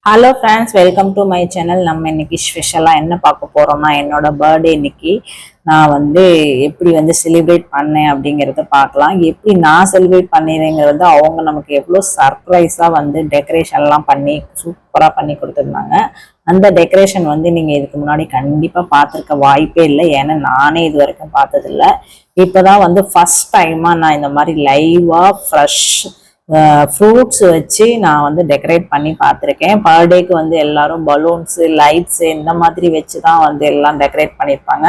Hello friends, welcome to my channel. நம்ம இன்னைக்கு ஸ்பெஷலாக என்ன பார்க்க போகிறோம்னா, என்னோட பர்த்டே இன்னைக்கு நான் எப்படி செலிப்ரேட் பண்ணேன் அப்படிங்கிறத பார்க்கலாம். எப்படி நான் செலிப்ரேட் பண்ணிடுறேங்கிறது அவங்க நமக்கு எவ்வளோ சர்ப்ரைஸாக டெக்கரேஷன்லாம் பண்ணி சூப்பராக பண்ணி கொடுத்துருந்தாங்க. அந்த டெக்கரேஷன் நீங்கள் இதுக்கு முன்னாடி கண்டிப்பாக பார்த்துருக்க வாய்ப்பே இல்லை. ஏன்னா நானே இது வரைக்கும் பார்த்ததில்ல. இப்போ தான் ஃபர்ஸ்ட் டைமாக நான் இந்த மாதிரி லைவாக ஃப்ரெஷ் ஃப்ரூட்ஸ் வச்சு நான் டெக்கரேட் பண்ணி பார்த்துருக்கேன். பர்த்டேக்கு எல்லாரும் பலூன்ஸு லைட்ஸு இந்த மாதிரி வச்சு தான் எல்லாம் டெக்கரேட் பண்ணியிருப்பாங்க.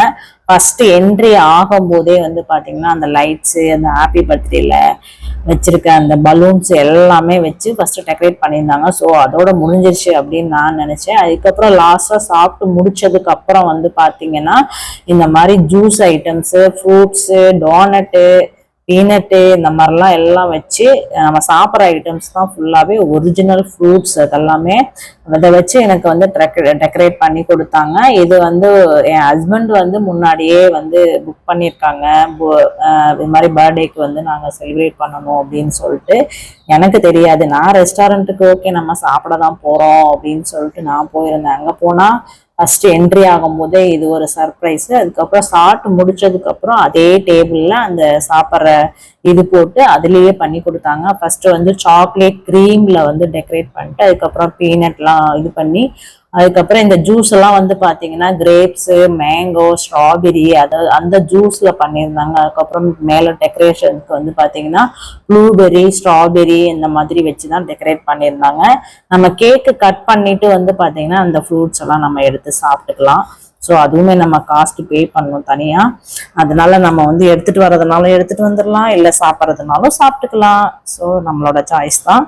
ஃபர்ஸ்ட் என்ட்ரி ஆகும்போதே பார்த்தீங்கன்னா அந்த லைட்ஸு, அந்த ஹாப்பி பர்த்டேல வச்சிருக்க அந்த பலூன்ஸ் எல்லாமே வச்சு ஃபர்ஸ்ட் டெக்கரேட் பண்ணியிருந்தாங்க. ஸோ அதோட முடிஞ்சிருச்சு அப்படின்னு நான் நினைச்சேன். அதுக்கப்புறம் லாஸ்ட்டாக சாப்பிட்டு முடிச்சதுக்கு அப்புறம் பார்த்தீங்கன்னா இந்த மாதிரி juice items, fruits, doughnut, peanut இந்த மாதிரிலாம் எல்லாம் வச்சு நம்ம சாப்பிட்ற ஐட்டம்ஸ் தான் ஃபுல்லாகவே ஒரிஜினல் ஃப்ரூட்ஸ். அதெல்லாமே அதை வச்சு எனக்கு டெக்கரேட் பண்ணி கொடுத்தாங்க. இது என் ஹஸ்பண்ட் முன்னாடியே புக் பண்ணியிருக்காங்க. இது மாதிரி பர்த்டேக்கு நாங்கள் செலிப்ரேட் பண்ணணும் அப்படின்னு சொல்லிட்டு. எனக்கு தெரியாது. நான் ரெஸ்டாரண்ட்டுக்கு ஓகே நம்ம சாப்பிட தான் போகிறோம் அப்படின்னு சொல்லிட்டு நான் போயிருந்தேன். அங்கே போனால் ஃபர்ஸ்ட் என்ட்ரி ஆகும்போதே இது ஒரு சர்ப்ரைஸ். அதுக்கப்புறம் சாப்பிட்டு முடிச்சதுக்கப்புறம் அதே டேபிளில் அந்த சாப்பிட்ற இது போட்டு அதுலேயே பண்ணி கொடுத்தாங்க. ஃபர்ஸ்ட் சாக்லேட் க்ரீமில் டெக்கரேட் பண்ணிட்டு அதுக்கப்புறம் பீனட்லாம் இது பண்ணி அதுக்கப்புறம் இந்த ஜூஸ் எல்லாம் பார்த்தீங்கன்னா கிரேப்ஸு, மேங்கோ, ஸ்ட்ராபெரி அந்த ஜூஸில் பண்ணியிருந்தாங்க. அதுக்கப்புறம் மேலே டெக்கரேஷனுக்கு பார்த்தீங்கன்னா ப்ளூபெரி, ஸ்ட்ராபெரி இந்த மாதிரி வச்சு தான் டெக்கரேட் பண்ணியிருந்தாங்க. நம்ம கேக்கு கட் பண்ணிட்டு பார்த்தீங்கன்னா அந்த ஃப்ரூட்ஸ் எல்லாம் நம்ம எடுத்து சாப்பிட்டுக்கலாம். ஸோ அதுவுமே நம்ம காஸ்ட் பே பண்ணணும் தனியாக. அதனால நம்ம எடுத்துகிட்டு வரதுனாலும் எடுத்துகிட்டு வந்துடலாம், இல்லை சாப்பிட்றதுனாலும் சாப்பிட்டுக்கலாம். ஸோ நம்மளோட சாய்ஸ் தான்.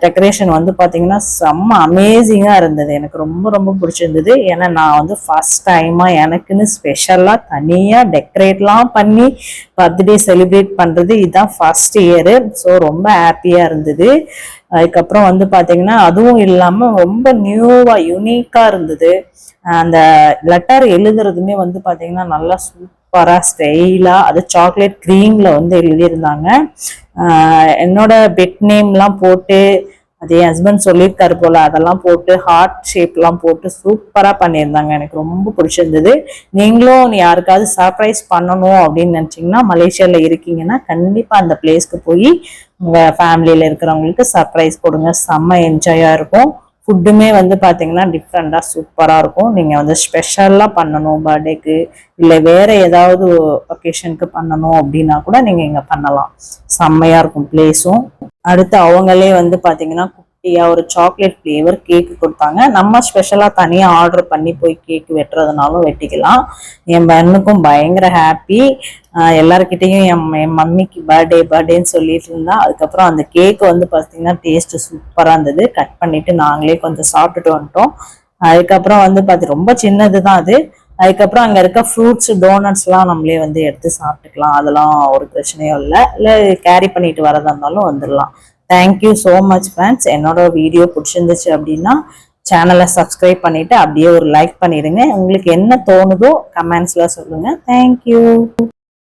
டெக்கரேஷன் பார்த்தீங்கன்னா செம்ம அமேசிங்காக இருந்தது. எனக்கு ரொம்ப ரொம்ப பிடிச்சிருந்தது. ஏன்னா நான் ஃபர்ஸ்ட் டைமாக எனக்குன்னு ஸ்பெஷலாக தனியாக டெக்கரேட்லாம் பண்ணி பர்த்டே செலிப்ரேட் பண்ணுறது இதுதான் ஃபர்ஸ்ட் இயரு. ஸோ ரொம்ப ஹாப்பியாக இருந்தது. அதுக்கப்புறம் பார்த்தீங்கன்னா அதுவும் இல்லாமல் ரொம்ப நியூவாக யூனிக்காக இருந்தது. அந்த லெட்டர் எழுதுறதுமே பார்த்தீங்கன்னா நல்லா சூப்பராக ஸ்டைலாக அது சாக்லேட் க்ரீமில் எழுதியிருந்தாங்க. என்னோட பெட் நேம்லாம் போட்டு அது என் ஹஸ்பண்ட் சொல்லியிருக்காரு போல், அதெல்லாம் போட்டு ஹார்ட் ஷேப்லாம் போட்டு சூப்பராக பண்ணியிருந்தாங்க. எனக்கு ரொம்ப பிடிச்சிருந்தது. நீங்களும் யாருக்காவது சர்ப்ரைஸ் பண்ணணும் அப்படின்னு நினச்சிங்கன்னா, மலேசியாவில் இருக்கீங்கன்னா கண்டிப்பாக அந்த பிளேஸ்க்கு போய் உங்கள் ஃபேமிலியில் இருக்கிறவங்களுக்கு சர்ப்ரைஸ் கொடுங்க. செம்ம என்ஜாயாக இருக்கும். ஃபுட்டுமே பார்த்தீங்கன்னா டிஃப்ரெண்டாக சூப்பராக இருக்கும். நீங்கள் ஸ்பெஷலாக பண்ணணும் பர்த்டேக்கு, இல்லை வேறு ஏதாவது ஒகேஷனுக்கு பண்ணணும் அப்படின்னா கூட நீங்கள் இங்கே பண்ணலாம். செம்மையாக இருக்கும் பிளேஸும். அடுத்து அவங்களே பார்த்தீங்கன்னா குட்டியாக ஒரு சாக்லேட் ஃப்ளேவர் கேக்கு கொடுத்தாங்க. நம்ம ஸ்பெஷலாக தனியாக ஆர்டர் பண்ணி போய் கேக்கு வெட்டுறதுனாலும் வெட்டிக்கலாம். என் பொண்ணுக்கும் பயங்கர ஹாப்பி. எல்லாருக்கிட்டையும் என் மம்மிக்கு பர்த்டேன்னு சொல்லிட்டு இருந்தா. அதுக்கப்புறம் அந்த கேக்கு பார்த்தீங்கன்னா டேஸ்ட் சூப்பராக இருந்தது. கட் பண்ணிட்டு நாங்களே கொஞ்சம் சாப்பிட்டுட்டு வந்துட்டோம். அதுக்கப்புறம் பார்த்து ரொம்ப சின்னது தான் அது. அதுக்கப்புறம் அங்கே இருக்க ஃப்ரூட்ஸ், டோனட்ஸ்லாம் நம்மளே எடுத்து சாப்பிட்டுக்கலாம். அதெல்லாம் ஒரு பிரச்சனையும் இல்லை கேரி பண்ணிட்டு வரதா இருந்தாலும் வந்துடலாம். Thank you so much friends. என்னோட வீடியோ பிடிச்சிருந்துச்சு அப்படின்னா சேனலை சப்ஸ்கிரைப் பண்ணிட்டு அப்படியே ஒரு லைக் பண்ணிடுங்க. உங்களுக்கு என்ன தோணுதோ கமெண்ட்ஸ்ல சொல்லுங்க. தேங்க்யூ.